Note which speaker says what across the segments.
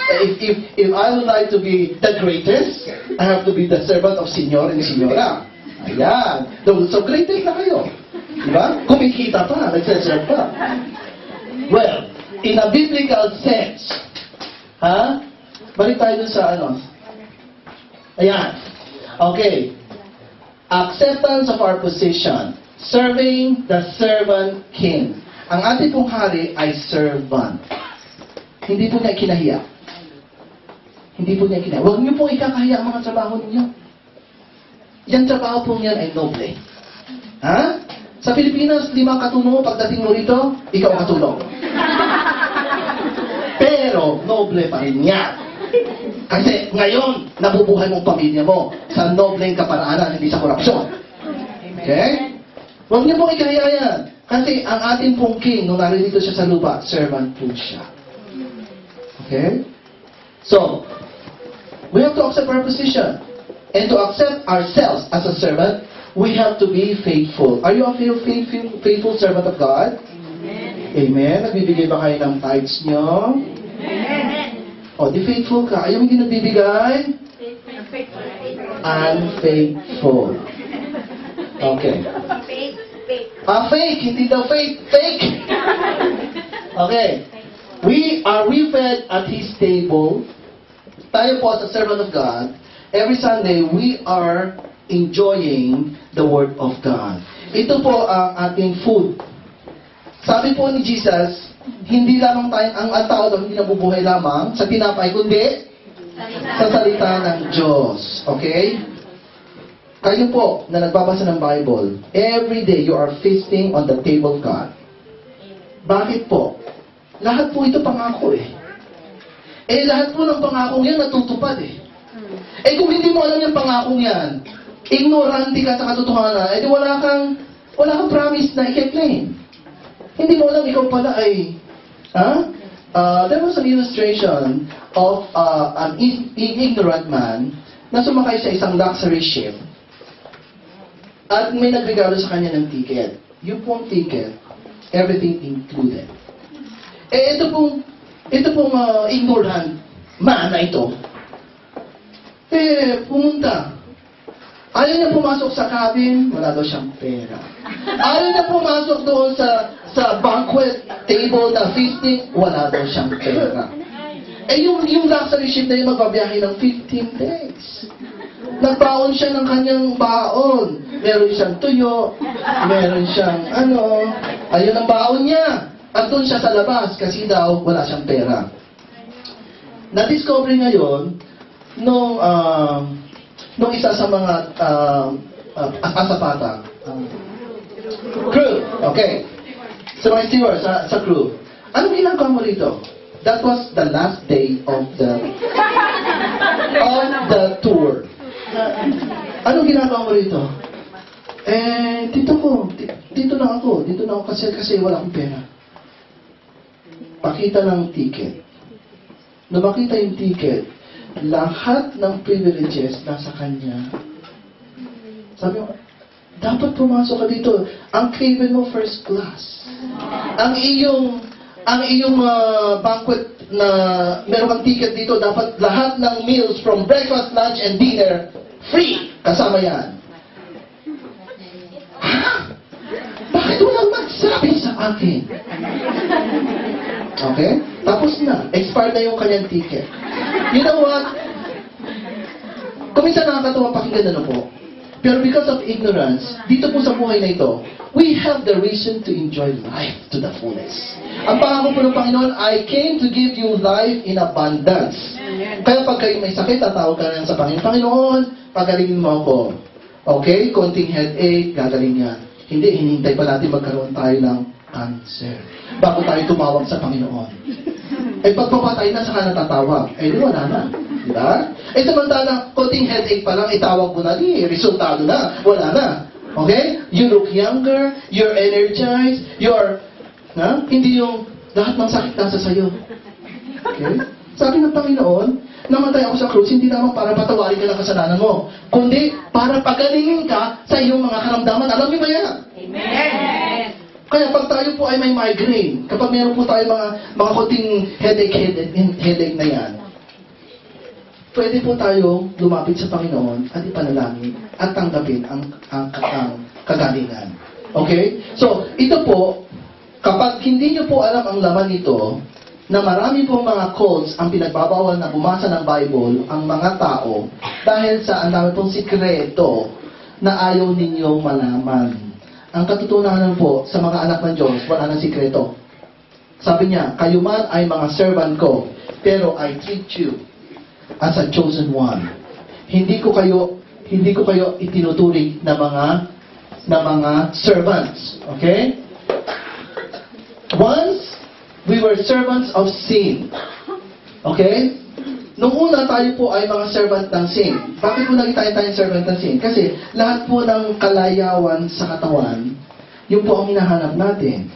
Speaker 1: If I would like to be the greatest, I have to be the servant of Senyor and Senyora. Ayan. So, greatest na kayo. Diba? Kumikita pa, nagsaserve pa. Well, in a biblical sense, balik tayo dun sa ano. Ayan. Okay. Acceptance of our position. Serving the servant king. Ang ating pong hari ay servant. Hindi po niya kinahiya. Hindi po niya kinahiya. Huwag niyo pong ikakahiya ang mga trabaho niyo. Yan trabaho pong yan ay noble. Ha? Sa Pilipinas, 5 katulong mo, pagdating mo rito, ikaw ang katulong. Pero, noble pa rin yan. Kasi ngayon, nabubuhay mong pamilya mo sa nobleng kaparaanan, hindi sa korupsyon. Okay? Huwag niyo pong ikaya yan. Kasi ang ating pong king, nung naririto siya sa lupa, servant po siya. Okay? So, we have to accept our position. And to accept ourselves as a servant, we have to be faithful. Are you a faithful servant of God? Amen. Amen. Nagbibigay ba kayo ng tithes nyo? Amen. O, di faithful ka. Ayaw hindi nagbibigay? Unfaithful. Okay. Fake. Hindi daw fake. Fake. Okay. Are we fed at His table? Tayo po as a servant of God, every Sunday, we are enjoying the Word of God. Ito po ang ating food. Sabi po ni Jesus, hindi lamang tayo, ang tao daw hindi nabubuhay lamang sa tinapay, kundi sa salita ng Diyos. Okay? Kayo po na nagbabasa ng Bible, every day you are feasting on the table of God. Bakit po? Lahat po ito pangako eh. Lahat po ng pangakong yan natutupad eh. Kung hindi mo alam yung pangakong yan, ignorante ka sa katotohanan, di wala kang promise na i-claim. Hindi mo alam, ikaw pala ay, there was an illustration of an ignorant man na sumakay sa isang luxury ship at may nagregalo sa kanya ng ticket. Yung pong ticket, everything included. Ito pong ignorant man na ito, pumunta. Ayaw niya pumasok sa cabin, wala daw siyang pera. Ayaw niya pumasok doon sa banquet table na feasting, wala daw siyang pera. Yung luxury ship na yun magbabiyahe ng 15 days. Nagbaon siya ng kanyang baon. Meron siyang tuyo, meron siyang ayun ang baon niya. At doon siya sa labas kasi daw wala siyang pera. Na-discover ngayon nung isa sa mga asapata. Crew. Okay. So my steward sa crew. Anong ginagawa mo rito? That was the last day of the tour. Anong ginagawa mo rito? Dito lang ako kasi wala akong pera. Pakita ng ticket. Nung makita yung ticket, lahat ng privileges nasa kanya. Sabi mo, dapat pumasok ka dito. Ang cabin mo first class. Ang iyong banquet na meron kang ticket dito, dapat lahat ng meals from breakfast, lunch, and dinner free. Kasama yan. Bakit walang magsabi sa akin? Okay? Tapos na. Expired na yung kanyang ticket. You know what? Kung minsan nakakatawa pakinggan po. Pero because of ignorance, dito po sa buhay na ito, we have the reason to enjoy life to the fullest. Ang pangako po ng Panginoon, I came to give you life in abundance. Kaya pag kayo may sakit, tatawag ka na sa Panginoon, Panginoon, pagalingin mo ako. Okay? Konting headache, gagaling yan. Hindi, hinihintay pa natin magkaroon tayo ng cancer bago tayo tumawag sa Panginoon. Pagpapatay na, saka natatawag. Di wala na. Diba? Samantala, konting headache pa lang, itawag mo na, resultado na. Wala na. Okay? You look younger, you're energized, hindi yung lahat ng sakit nasa sayo. Okay? Sabi ng Panginoon, namatay ako sa krus, hindi naman para patawarin ka ng kasalanan mo, kundi para pagalingin ka sa iyong mga karamdaman. Alam niyo ba yan? Amen! Kaya pag tayo po ay may migraine, kapag meron po tayo mga konting headache na yan, pwede po tayo lumapit sa Panginoon at ipanalangin at tanggapin ang kagalingan. Okay? So, ito po, kapag hindi nyo po alam ang laman nito, na marami pong mga codes ang pinagbabawal na bumasa ng Bible ang mga tao dahil sa ang dami pong sikreto na ayaw ninyong malaman. Ang katotohanan po sa mga anak ng Diyos, wala nang sikreto. Sabi niya, kayo man ay mga servant ko, pero I treat you as a chosen one. Hindi ko kayo itinuturing na mga servants. Okay? Once we were servants of sin. Okay? Nung una tayo po ay mga servant ng sin. Bakit po naging tayo servant ng sin? Kasi lahat po ng kalayawan sa katawan, yun po ang hinahanap natin.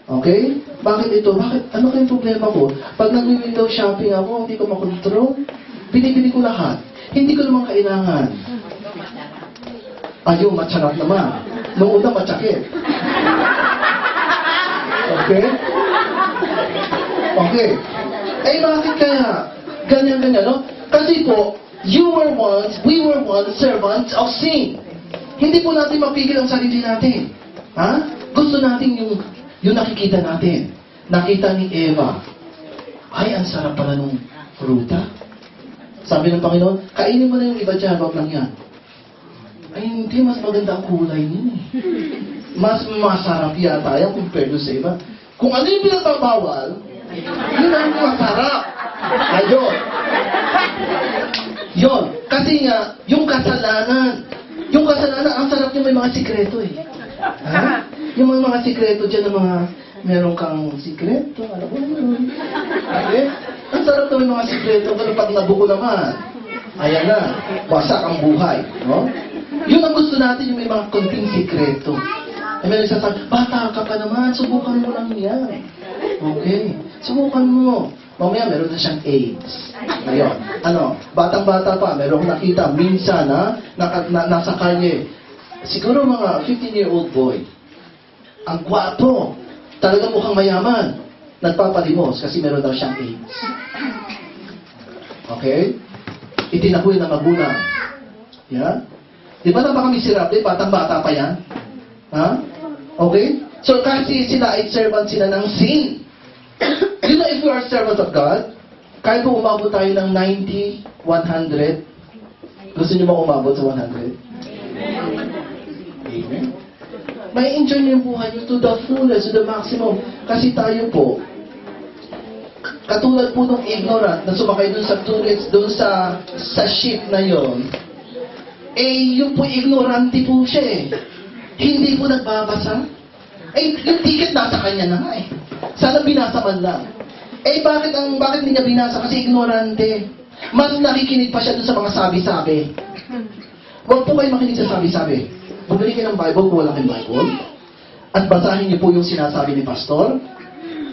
Speaker 1: Okay? Bakit ito? Ano kayong problema ko? Pag nag-window shopping ako, hindi ko makontrol. Binibili ko lahat. Hindi ko naman kailangan. Ayun, matsyarap naman. Nung una, matsakit. Okay? Okay. Eh, bakit kaya? Ganyan, no? Kasi po, we were once servants of sin. Hindi po natin mapigil ang sarili natin. Ha? Gusto natin yung nakikita natin. Nakita ni Eva. Ay, ang sarap pala nung fruta. Sabi ng Panginoon, kainin mo na yung iba dyan, wag lang yan. Ay, hindi, mas maganda ang kulay niya eh. Mas masarap yata yan compared sa iba. Kung ano yung pinagbabawal, yun ang masarap. Ayun. Yun. Kasi nga, yung kasalanan, ang sarap niya may mga sikreto eh. Ha? Yung mga sikreto dyan ng mga, meron kang sikreto, alam mo yun. Okay? Ang sarap na may mga sikreto, pero pag nabuko naman, ayan na, wasak ang buhay. No? Yun ang gusto natin, yung may mga konting sikreto. Ay, may nagsasabi, bata ka pa naman, subukan mo lang yan. Okay, subukan mo. Mamaya meron na siyang AIDS. Ngayon, batang-bata pa, meron nakita, minsan nasa kalye, siguro mga 15-year-old boy, ang gwapo, talaga mukhang mayaman, nagpapalimos kasi meron daw siyang AIDS. Okay? Itinakwil na magulang. Yeah? Di ba napakamiserable? Batang-bata pa yan? Ha? Okay? So, kasi sila ay servant sila ng sin. You know, if we are servants of God, kahit po umabot tayo ng 90, 100, gusto niyo ba umabot sa 100? Amen. May enjoy niyo yung buhay niyo to the fullest, to the maximum. Kasi tayo po, katulad po ng ignorant na sumakay dun sa toilets, dun sa ship na yon, yung po ignorante po siya eh. Hindi po nagbabasa. Yung ticket nasa kanya na nga eh. Sana binasa man lang. Bakit hindi niya binasa? Kasi ignorante. Mas nakikinig pa siya dun sa mga sabi-sabi. Huwag po kayo makinig sa sabi-sabi. Bumili kayo ng Bible kung wala kayong Bible. At basahin niyo po yung sinasabi ni Pastor.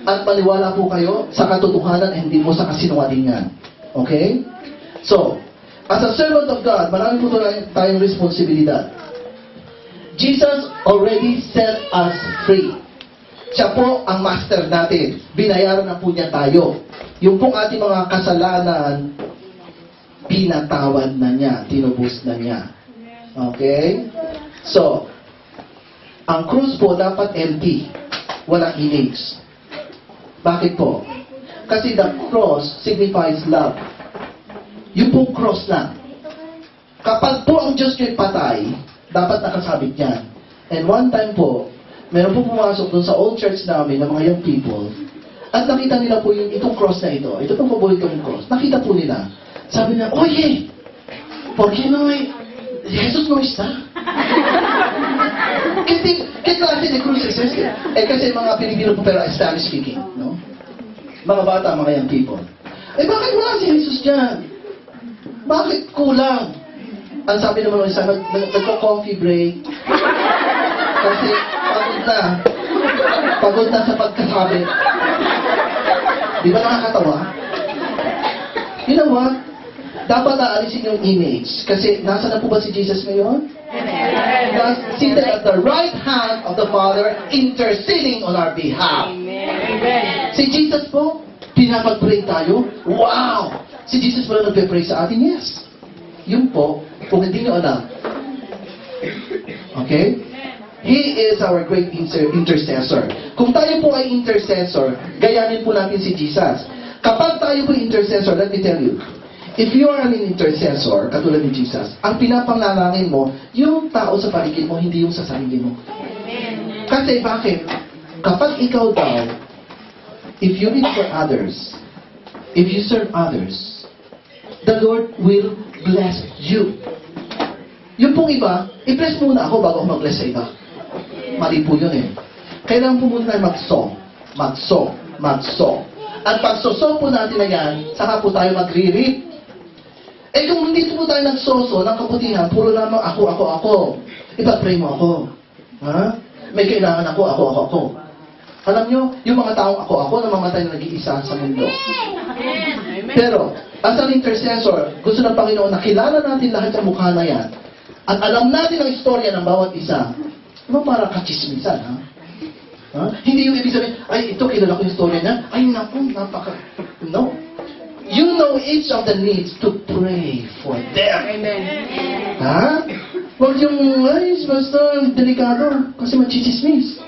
Speaker 1: At paniwala po kayo sa katotohanan hindi mo sa kasinungalingan. Okay? So, as a servant of God, marami po tayong responsibilidad. Jesus already set us free. Siya po ang master natin. Binayaran na po niya tayo. Yung pong ating mga kasalanan, pinatawad na niya, tinubos na niya. Okay? So, ang cross po dapat empty. Walang image. Bakit po? Kasi the cross signifies love. Yung pong cross lang. Kapag po ang Diyos yung patay, dapat nakasabit yan. And one time po, meron po pumasok dun sa old church namin ng mga young people, at nakita nila po yung itong cross na ito. Ito pong paborito kong cross. Nakita po nila. Sabi nila, oye, ¿por qué no hay? Jesus no está. ¿Qué klase de cruz es este? Kasi mga Pilipino po pero Spanish speaking. No? Mga bata, mga young people. Bakit wala si Jesus dyan? Bakit kulang? Ang sabi naman ng isa, nagko-coffee break. Kasi pagod na sa pagkasabi. Di ba nakakatawa? You know what? Dapat naalisin yung image. Kasi nasa na po ba si Jesus ngayon? Seated at the right hand of the Father, interceding on our behalf.
Speaker 2: Amen.
Speaker 1: Si Jesus po, pinapag-pray tayo. Wow! si Jesus pala nagpe-pray sa atin? Yes. Yun po, kung hindi nyo alam. Okay? He is our great intercessor. Kung tayo po ay intercessor, gayanin po natin si Jesus. Kapag tayo po intercessor, let me tell you, if you are an intercessor, katulad ni Jesus, ang pinapanalangin mo, yung tao sa paligid mo, hindi yung sa sarili mo. Kasi bakit? Kapag ikaw daw, if you reach for others, if you serve others, the Lord will bless you. Yung pong iba, i-bless muna ako bago ako mag-bless sa iba. Mali po yun eh. Kailangan po muna tayo mag-sow. At pag-sow po natin na yan, saka po tayo magre-reap. Eh kung hindi po tayo nagsoso ng kabutihan, puro lamang ako. Ipag-pray mo ako. Ha? May kailangan ako. Alam nyo, yung mga taong ako, namamatay na nag-iisa sa mundo. Pero, as an intercessor, gusto ng Panginoon na kilala natin lahat ng mukha na yan. At alam natin ang istorya ng bawat isa. Ano para kachismisan, ha? Ha? Hindi yung ibig sabihin, ay, ito, kilala ko yung istorya niya. Ay, naku, No. You know each of the needs to pray for them.
Speaker 2: Amen.
Speaker 1: Ha? Huwag yung, ay, basta delikado kasi machichismis.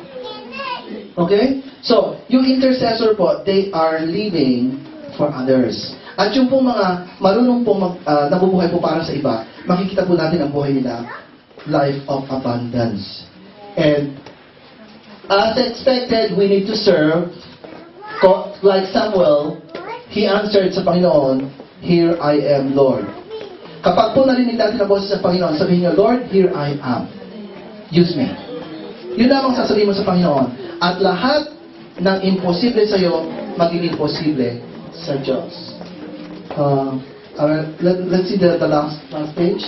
Speaker 1: Okay? So, yung intercessor po, they are living for others. At yung pong mga marunong pong nabubuhay po para sa iba, makikita po natin ang buhay nila, life of abundance. And, as expected, we need to serve. Like Samuel, he answered sa Panginoon, "Here I am, Lord." Kapag po narinig natin ang boses sa Panginoon, sabihin niyo, "Lord, here I am. Use me." Yun lamang sasabihin mo sa Panginoon. At lahat ng imposible sa iyo, magiging posible sa Diyos. Let's see the last page.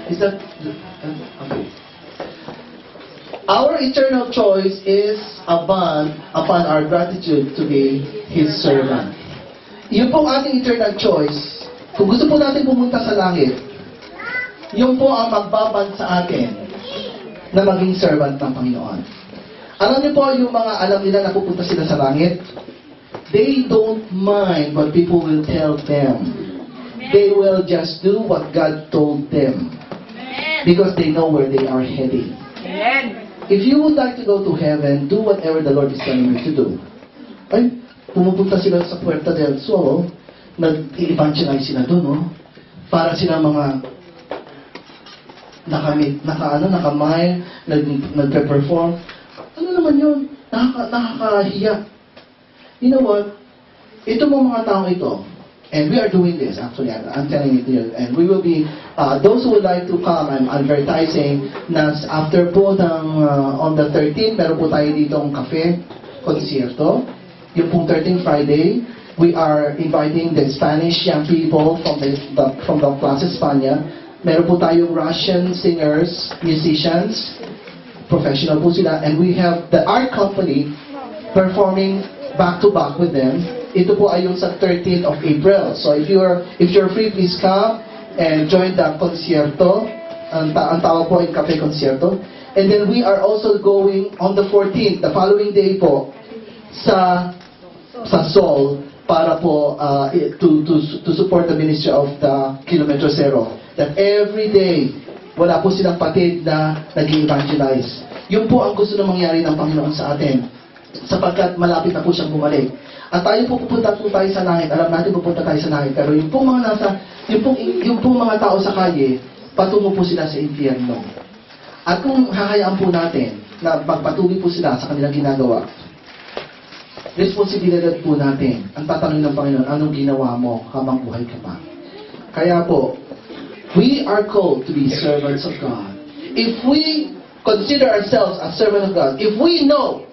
Speaker 1: Is that... Okay. Our eternal choice is upon our gratitude to be His servant. Yun po ating eternal choice. Kung gusto po natin pumunta sa langit, yun po ang magbaban sa atin na maging servant ng Panginoon. Alam niyo po yung mga alam nila na pupunta sila sa langit, they don't mind what people will tell them. They will just do what God told them. Because they know where they are heading.
Speaker 2: Amen.
Speaker 1: If you would like to go to heaven, do whatever the Lord is telling you to do. Ay, pumupunta sila sa Puerta del Sol, nag-evangelize sila doon, no? Para sila mga nakamay, nagpe-perform. Ano naman yun? Nakakahiya. You know what? Ito mga taong ito, and we are doing this, actually, I'm telling it here, and we will be, those who would like to come, I'm advertising, na after po on the 13th, meron po tayo ditong cafe, konsierto, yung pong 13th Friday, we are inviting the Spanish young people from the Plaza España. Meron po tayong Russian singers, musicians, professional po sila, and we have the art company performing back-to-back with them. Ito po ay yung sa 13th of April. So if you're free, please come and join the concierto. Ang tawag po ay Cafe Concierto. And then we are also going on the 14th, the following day po, sa Seoul para po to support the ministry of the Kilometro Zero. That every day, wala po silang patid na nag-evangelize. Yun po ang gusto na mangyari ng Panginoon sa atin. Sapagkat malapit na po siyang bumalik. At tayo po pupunta po tayo sa langit. Alam natin pupunta tayo sa langit. Pero yung pong mga tao sa kalye, patungo po sila sa impyerno. At kung hahayaan po natin na magpatuloy po sila sa kanilang ginagawa, responsibilidad po natin. Ang tatanungin ng Panginoon, anong ginawa mo habang buhay ka pa? Kaya po, we are called to be servants of God. If we consider ourselves as servants of God, if we know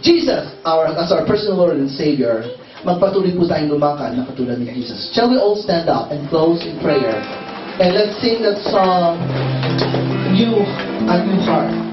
Speaker 1: Jesus as our personal Lord and Savior, magpatuloy po tayong lumakad na katulad ni Jesus. Shall we all stand up and close in prayer? And let's sing that song, A New Heart.